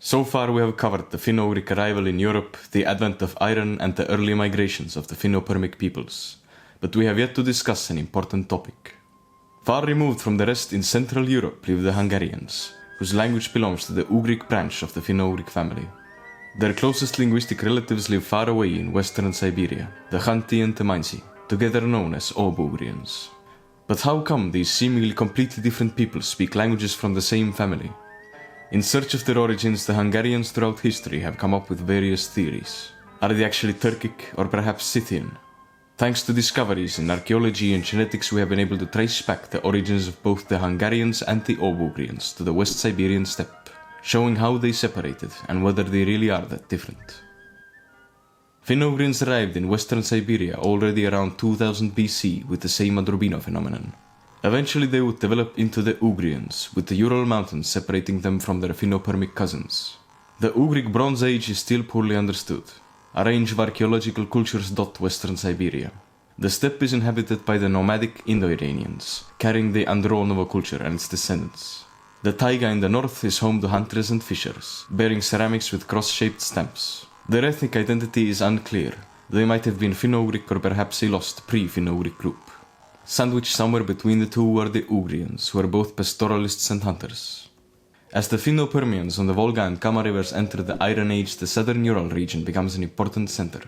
So far we have covered the Finno-Ugric arrival in Europe, the advent of iron and the early migrations of the Finno-Permic peoples, but we have yet to discuss an important topic. Far removed from the rest in Central Europe live the Hungarians, whose language belongs to the Ugric branch of the Finno-Ugric family. Their closest linguistic relatives live far away in Western Siberia, the Khanty and the Mainzi, together known as Ob-Ugrians. But how come these seemingly completely different peoples speak languages from the same family? In search of their origins, the Hungarians throughout history have come up with various theories. Are they actually Turkic or perhaps Scythian? Thanks to discoveries in archaeology and genetics, we have been able to trace back the origins of both the Hungarians and the Ob-Ugrians to the West Siberian steppe, showing how they separated and whether they really are that different. Finno-Ugrians arrived in Western Siberia already around 2000 BC with the same Adrubino phenomenon. Eventually they would develop into the Ugrians, with the Ural mountains separating them from their Finno-Permic cousins. The Ugric Bronze Age is still poorly understood. A range of archaeological cultures dot Western Siberia. The steppe is inhabited by the nomadic Indo-Iranians, carrying the Andronovo culture and its descendants. The taiga in the north is home to hunters and fishers, bearing ceramics with cross-shaped stamps. Their ethnic identity is unclear. They might have been Finno-Ugric or perhaps a lost pre-Finno-Ugric group. Sandwiched somewhere between the two are the Ugrians, who are both pastoralists and hunters. As the Finno-Permians on the Volga and Kama rivers enter the Iron Age, the southern Ural region becomes an important center.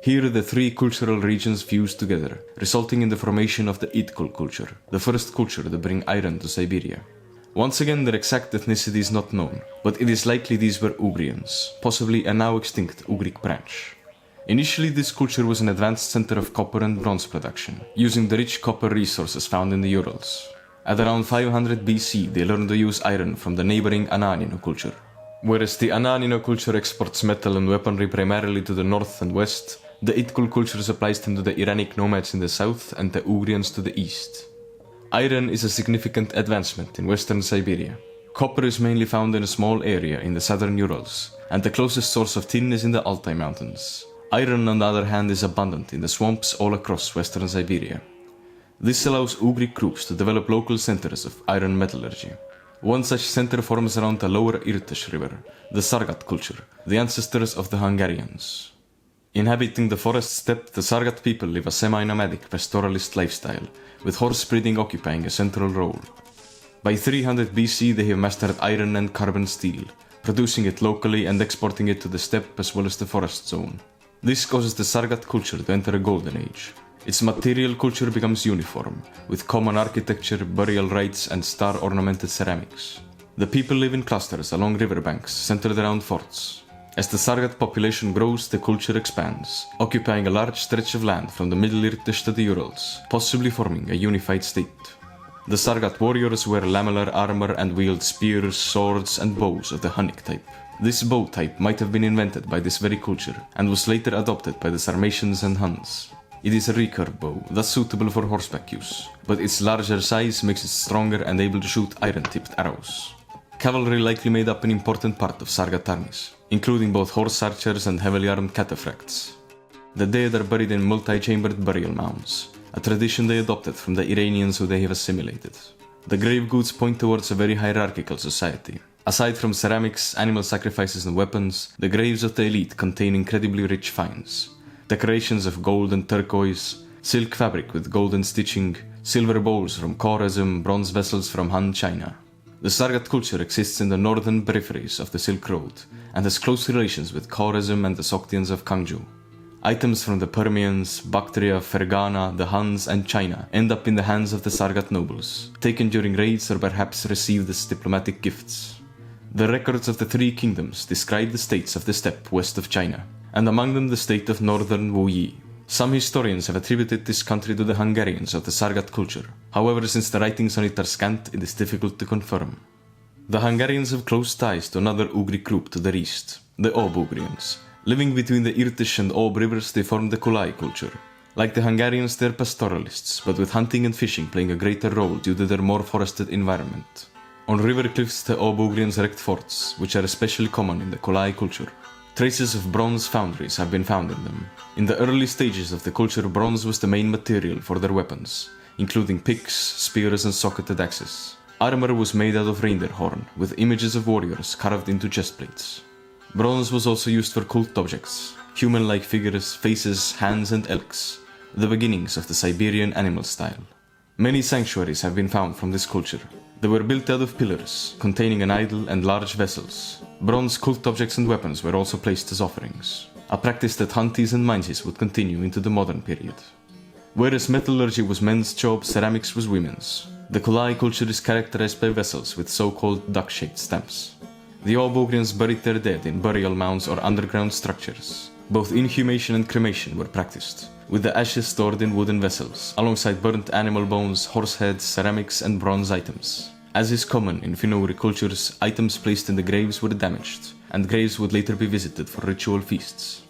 Here the three cultural regions fuse together, resulting in the formation of the Itkul culture, the first culture to bring iron to Siberia. Once again, their exact ethnicity is not known, but it is likely these were Ugrians, possibly a now extinct Ugric branch. Initially, this culture was an advanced center of copper and bronze production, using the rich copper resources found in the Urals. At around 500 BC, they learned to use iron from the neighboring Ananino culture. Whereas the Ananino culture exports metal and weaponry primarily to the north and west, the Itkul culture supplies them to the Iranic nomads in the south and the Ugrians to the east. Iron is a significant advancement in Western Siberia. Copper is mainly found in a small area in the southern Urals, and the closest source of tin is in the Altai mountains. Iron, on the other hand, is abundant in the swamps all across Western Siberia. This allows Ugric groups to develop local centers of iron metallurgy. One such center forms around the lower Irtysh river, the Sargat culture, the ancestors of the Hungarians. Inhabiting the forest steppe, the Sargat people live a semi-nomadic pastoralist lifestyle, with horse breeding occupying a central role. By 300 BC they have mastered iron and carbon steel, producing it locally and exporting it to the steppe as well as the forest zone. This causes the Sargat culture to enter a golden age. Its material culture becomes uniform, with common architecture, burial rites and star-ornamented ceramics. The people live in clusters along riverbanks, centered around forts. As the Sargat population grows, the culture expands, occupying a large stretch of land from the Middle Irtysh to the Urals, possibly forming a unified state. The Sargat warriors wear lamellar armor and wield spears, swords and bows of the Hunnic type. This bow type might have been invented by this very culture and was later adopted by the Sarmatians and Huns. It is a recurve bow, thus suitable for horseback use, but its larger size makes it stronger and able to shoot iron-tipped arrows. Cavalry likely made up an important part of Sargat armies, including both horse archers and heavily armed cataphracts. The dead are buried in multi-chambered burial mounds, a tradition they adopted from the Iranians who they have assimilated. The grave goods point towards a very hierarchical society. Aside from ceramics, animal sacrifices and weapons, the graves of the elite contain incredibly rich finds. Decorations of gold and turquoise, silk fabric with golden stitching, silver bowls from Khwarezm, bronze vessels from Han China. The Sargat culture exists in the northern peripheries of the Silk Road and has close relations with Khwarezm and the Sogdians of Kangju. Items from the Permians, Bactria, Fergana, the Huns and China end up in the hands of the Sargat nobles, taken during raids or perhaps received as diplomatic gifts. The records of the three kingdoms describe the states of the steppe west of China, and among them the state of northern Wuyi. Some historians have attributed this country to the Hungarians of the Sargat culture. However, since the writings on it are scant, it is difficult to confirm. The Hungarians have close ties to another Ugric group to their east, the Ob-Ugrians. Living between the Irtysh and Ob rivers, they form the Kulay culture. Like the Hungarians, they are pastoralists, but with hunting and fishing playing a greater role due to their more forested environment. On river cliffs, the Ob-Ugrians erect forts, which are especially common in the Kulay culture. Traces of bronze foundries have been found in them. In the early stages of the culture, bronze was the main material for their weapons, including picks, spears and socketed axes. Armor was made out of reindeer horn, with images of warriors carved into chest plates. Bronze was also used for cult objects, human-like figures, faces, hands and elks, the beginnings of the Siberian animal style. Many sanctuaries have been found from this culture. They were built out of pillars, containing an idol and large vessels. Bronze cult objects and weapons were also placed as offerings, a practice that Hunties and Mainzis would continue into the modern period. Whereas metallurgy was men's job, ceramics was women's. The Kulay culture is characterized by vessels with so-called duck-shaped stamps. The Ob-Ugrians buried their dead in burial mounds or underground structures. Both inhumation and cremation were practiced, with the ashes stored in wooden vessels, alongside burnt animal bones, horse heads, ceramics and bronze items. As is common in Finno-Ugric cultures, items placed in the graves were damaged, and graves would later be visited for ritual feasts.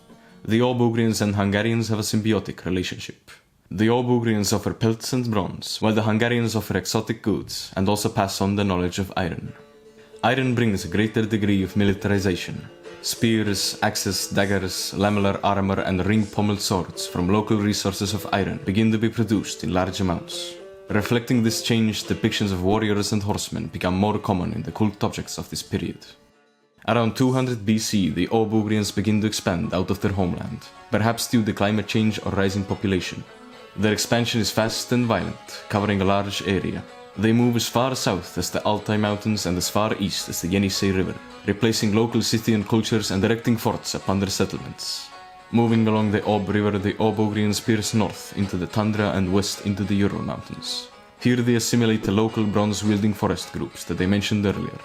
The Ob-Ugrians and Hungarians have a symbiotic relationship. The Ob-Ugrians offer pelts and bronze, while the Hungarians offer exotic goods and also pass on the knowledge of iron. Iron brings a greater degree of militarization. Spears, axes, daggers, lamellar armor and ring-pommeled swords from local resources of iron begin to be produced in large amounts. Reflecting this change, depictions of warriors and horsemen become more common in the cult objects of this period. Around 200 BC, the Ob-Ugrians begin to expand out of their homeland, perhaps due to climate change or rising population. Their expansion is fast and violent, covering a large area. They move as far south as the Altai Mountains and as far east as the Yenisei River, replacing local Scythian cultures and erecting forts upon their settlements. Moving along the Ob River, the Ob-Ugrians pierce north into the tundra and west into the Ural Mountains. Here they assimilate the local bronze-wielding forest groups that I mentioned earlier.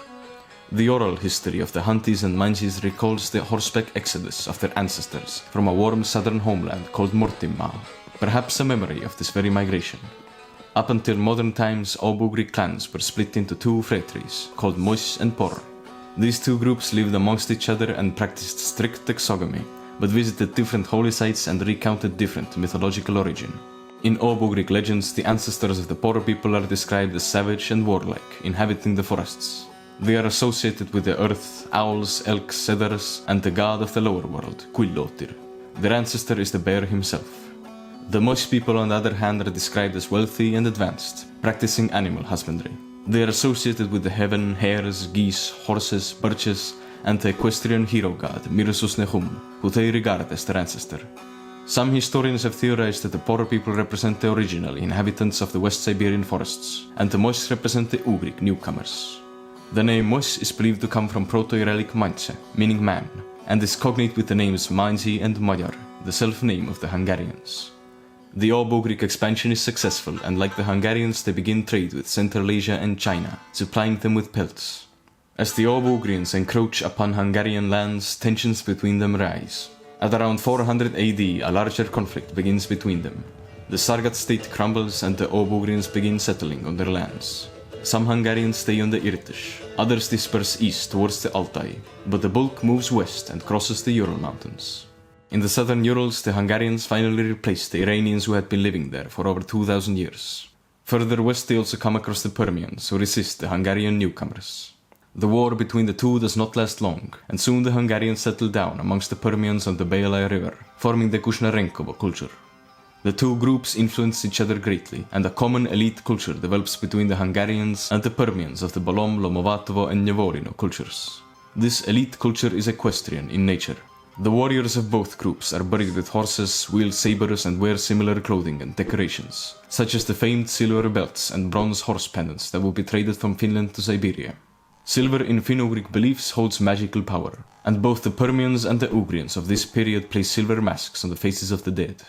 The oral history of the Hunties and Mainzis recalls the horseback exodus of their ancestors from a warm southern homeland called Mortimmaa, perhaps a memory of this very migration. Up until modern times, Ob-Ugric clans were split into two phratries, called Mois and Por. These two groups lived amongst each other and practiced strict exogamy, but visited different holy sites and recounted different mythological origin. In Ob-Ugric legends, the ancestors of the Por people are described as savage and warlike, inhabiting the forests. They are associated with the earth, owls, elks, cedars, and the god of the lower world, Kullotir. Their ancestor is the bear himself. The Mois people, on the other hand, are described as wealthy and advanced, practicing animal husbandry. They are associated with the heaven, hares, geese, horses, birches, and the equestrian hero god, Mirsus Nehum, who they regard as their ancestor. Some historians have theorized that the Por people represent the original inhabitants of the West Siberian forests, and the Mois represent the Ugric newcomers. The name Mois is believed to come from Proto-Iralic Mainze, meaning man, and is cognate with the names Mainzi and Magyar, the self-name of the Hungarians. The Ob-Ugric expansion is successful, and like the Hungarians, they begin trade with Central Asia and China, supplying them with pelts. As the Ob-Ugrians encroach upon Hungarian lands, tensions between them rise. At around 400 AD, a larger conflict begins between them. The Sargat state crumbles and the Ob-Ugrians begin settling on their lands. Some Hungarians stay on the Irtysh, others disperse east towards the Altai, but the bulk moves west and crosses the Ural Mountains. In the southern Urals, the Hungarians finally replaced the Iranians who had been living there for over 2,000 years. Further west they also come across the Permians, who resist the Hungarian newcomers. The war between the two does not last long, and soon the Hungarians settle down amongst the Permians on the Belai River, forming the Kushnyarenkova culture. The two groups influence each other greatly, and a common elite culture develops between the Hungarians and the Permians of the Bolom, Lomovatovo and Nyevorino cultures. This elite culture is equestrian in nature. The warriors of both groups are buried with horses, wield sabers and wear similar clothing and decorations, such as the famed silver belts and bronze horse pendants that would be traded from Finland to Siberia. Silver in Finno-Ugric beliefs holds magical power, and both the Permians and the Ugrians of this period place silver masks on the faces of the dead.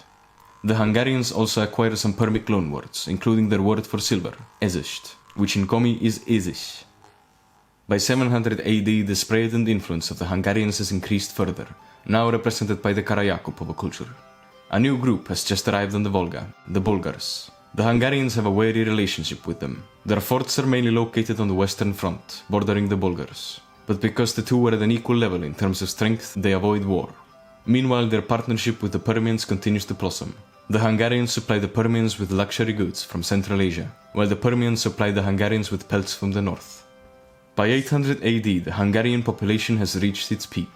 The Hungarians also acquire some Permic loanwords, including their word for silver, ezist, which in Komi is ezish. By 700 AD, the spread and influence of the Hungarians has increased further, now represented by the Koryakova culture. A new group has just arrived on the Volga, the Bulgars. The Hungarians have a wary relationship with them. Their forts are mainly located on the western front, bordering the Bulgars. But because the two are at an equal level in terms of strength, they avoid war. Meanwhile, their partnership with the Permians continues to blossom. The Hungarians supply the Permians with luxury goods from Central Asia, while the Permians supply the Hungarians with pelts from the north. By 800 AD, the Hungarian population has reached its peak.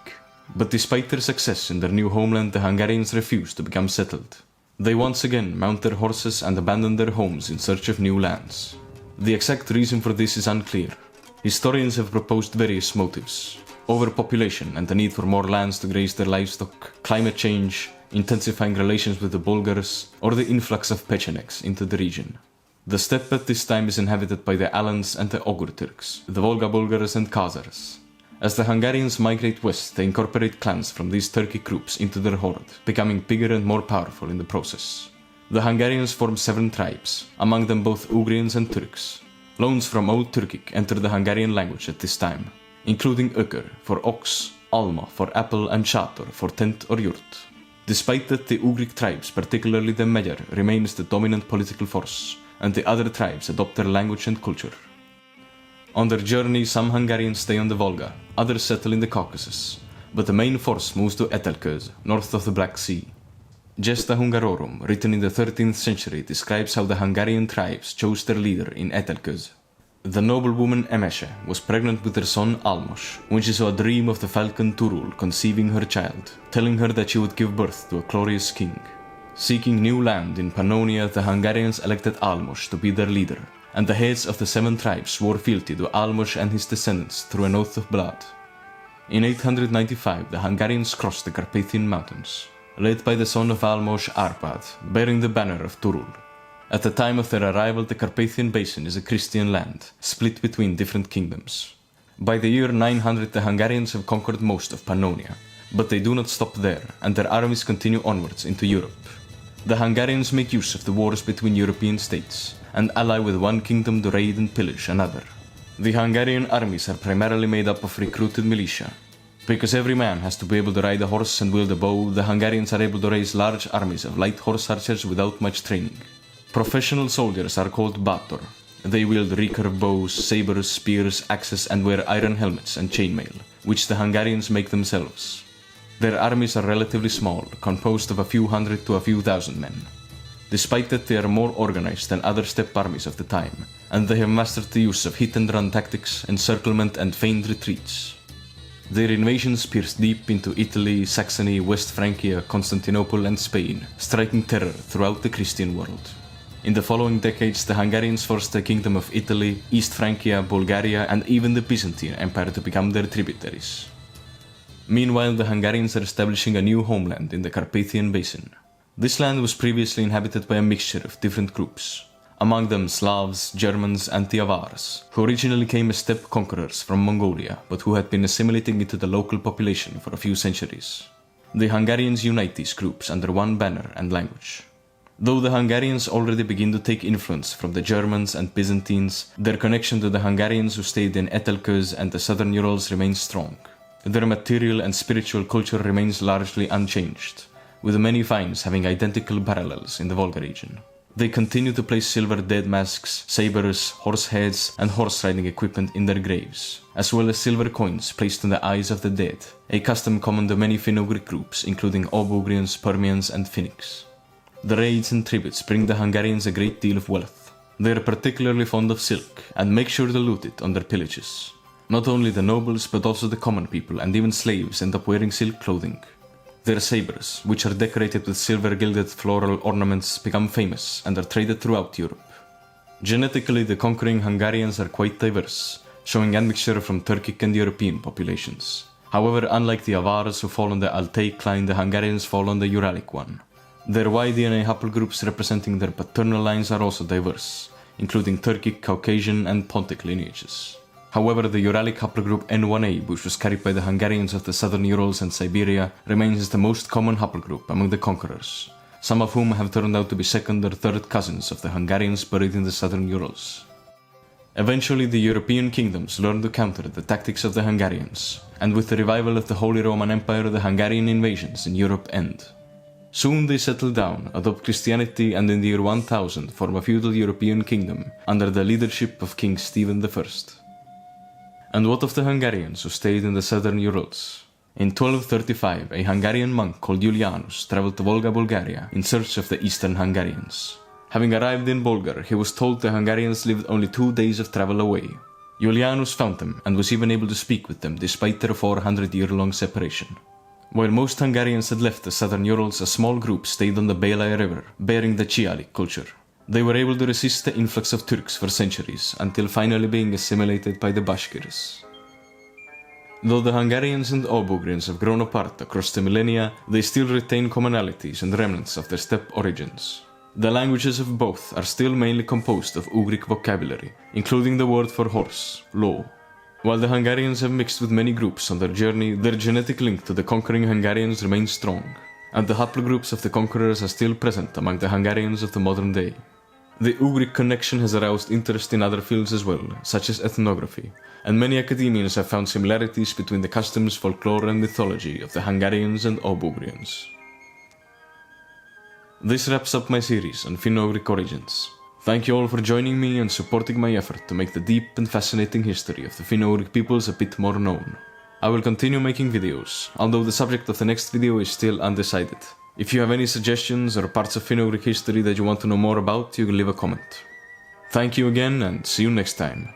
But despite their success in their new homeland, the Hungarians refuse to become settled. They once again mount their horses and abandon their homes in search of new lands. The exact reason for this is unclear. Historians have proposed various motives: overpopulation and the need for more lands to graze their livestock, climate change, intensifying relations with the Bulgars, or the influx of Pechenegs into the region. The steppe at this time is inhabited by the Alans and the Ogur Turks, the Volga Bulgars and Khazars. As the Hungarians migrate west, they incorporate clans from these Turkic groups into their horde, becoming bigger and more powerful in the process. The Hungarians form 7 tribes, among them both Ugrians and Turks. Loans from Old Turkic enter the Hungarian language at this time, including Ugr for ox, Alma for apple, and Shator for tent or yurt. Despite that, the Ugric tribes, particularly the Magyar, remains the dominant political force, and the other tribes adopt their language and culture. On their journey, some Hungarians stay on the Volga, others settle in the Caucasus, but the main force moves to Etelköz, north of the Black Sea. Gesta Hungarorum, written in the 13th century, describes how the Hungarian tribes chose their leader in Etelköz. The noblewoman Emese was pregnant with her son Almos, when she saw a dream of the falcon Turul conceiving her child, telling her that she would give birth to a glorious king. Seeking new land in Pannonia, the Hungarians elected Almos to be their leader, and the heads of the 7 tribes swore fealty to Almos and his descendants through an oath of blood. In 895, the Hungarians crossed the Carpathian mountains, led by the son of Almos, Arpad, bearing the banner of Turul. At the time of their arrival, the Carpathian basin is a Christian land, split between different kingdoms. By the year 900, the Hungarians have conquered most of Pannonia, but they do not stop there, and their armies continue onwards into Europe. The Hungarians make use of the wars between European states, and ally with one kingdom to raid and pillage another. The Hungarian armies are primarily made up of recruited militia. Because every man has to be able to ride a horse and wield a bow, the Hungarians are able to raise large armies of light horse archers without much training. Professional soldiers are called Bator. They wield recurve bows, sabers, spears, axes, and wear iron helmets and chainmail, which the Hungarians make themselves. Their armies are relatively small, composed of a few hundred to a few thousand men. Despite that, they are more organized than other steppe armies of the time, and they have mastered the use of hit-and-run tactics, encirclement, and feigned retreats. Their invasions pierced deep into Italy, Saxony, West Francia, Constantinople, and Spain, striking terror throughout the Christian world. In the following decades, the Hungarians forced the Kingdom of Italy, East Francia, Bulgaria, and even the Byzantine Empire to become their tributaries. Meanwhile, the Hungarians are establishing a new homeland in the Carpathian Basin. This land was previously inhabited by a mixture of different groups, among them Slavs, Germans, and the Avars, who originally came as steppe conquerors from Mongolia, but who had been assimilating into the local population for a few centuries. The Hungarians unite these groups under one banner and language. Though the Hungarians already begin to take influence from the Germans and Byzantines, their connection to the Hungarians who stayed in Etelköz and the southern Urals remains strong. Their material and spiritual culture remains largely unchanged, with many finds having identical parallels in the Volga region. They continue to place silver dead masks, sabers, horse heads, and horse riding equipment in their graves, as well as silver coins placed on the eyes of the dead, a custom common to many Finno-Ugric groups including Ob-Ugrians, Permians, and Finnics. The raids and tributes bring the Hungarians a great deal of wealth. They are particularly fond of silk, and make sure to loot it on their pillages. Not only the nobles, but also the common people and even slaves end up wearing silk clothing. Their sabers, which are decorated with silver-gilded floral ornaments, become famous and are traded throughout Europe. Genetically, the conquering Hungarians are quite diverse, showing admixture from Turkic and European populations. However, unlike the Avars who fall on the Altaic line, the Hungarians fall on the Uralic one. Their Y DNA haplogroups representing their paternal lines are also diverse, including Turkic, Caucasian, and Pontic lineages. However, the Uralic haplogroup N1A, which was carried by the Hungarians of the southern Urals and Siberia, remains the most common haplogroup among the conquerors, some of whom have turned out to be second or third cousins of the Hungarians buried in the southern Urals. Eventually, the European kingdoms learned to counter the tactics of the Hungarians, and with the revival of the Holy Roman Empire, the Hungarian invasions in Europe end. Soon they settle down, adopt Christianity, and in the year 1000 form a feudal European kingdom under the leadership of King Stephen I. And what of the Hungarians who stayed in the southern Urals? In 1235, a Hungarian monk called Julianus traveled to Volga, Bulgaria, in search of the eastern Hungarians. Having arrived in Bulgar, he was told the Hungarians lived only 2 days of travel away. Julianus found them and was even able to speak with them despite their 400-year-long separation. While most Hungarians had left the southern Urals, a small group stayed on the Belaya River, bearing the Chialik culture. They were able to resist the influx of Turks for centuries, until finally being assimilated by the Bashkirs. Though the Hungarians and Ob-Ugrians have grown apart across the millennia, they still retain commonalities and remnants of their steppe origins. The languages of both are still mainly composed of Ugric vocabulary, including the word for horse, lo. While the Hungarians have mixed with many groups on their journey, their genetic link to the conquering Hungarians remains strong, and the haplogroups of the conquerors are still present among the Hungarians of the modern day. The Ugric connection has aroused interest in other fields as well, such as ethnography, and many academians have found similarities between the customs, folklore and mythology of the Hungarians and Ob-Ugrians. This wraps up my series on Finno-Ugric origins. Thank you all for joining me and supporting my effort to make the deep and fascinating history of the Finno-Ugric peoples a bit more known. I will continue making videos, although the subject of the next video is still undecided. If you have any suggestions or parts of Finno-Ugric history that you want to know more about, you can leave a comment. Thank you again and see you next time.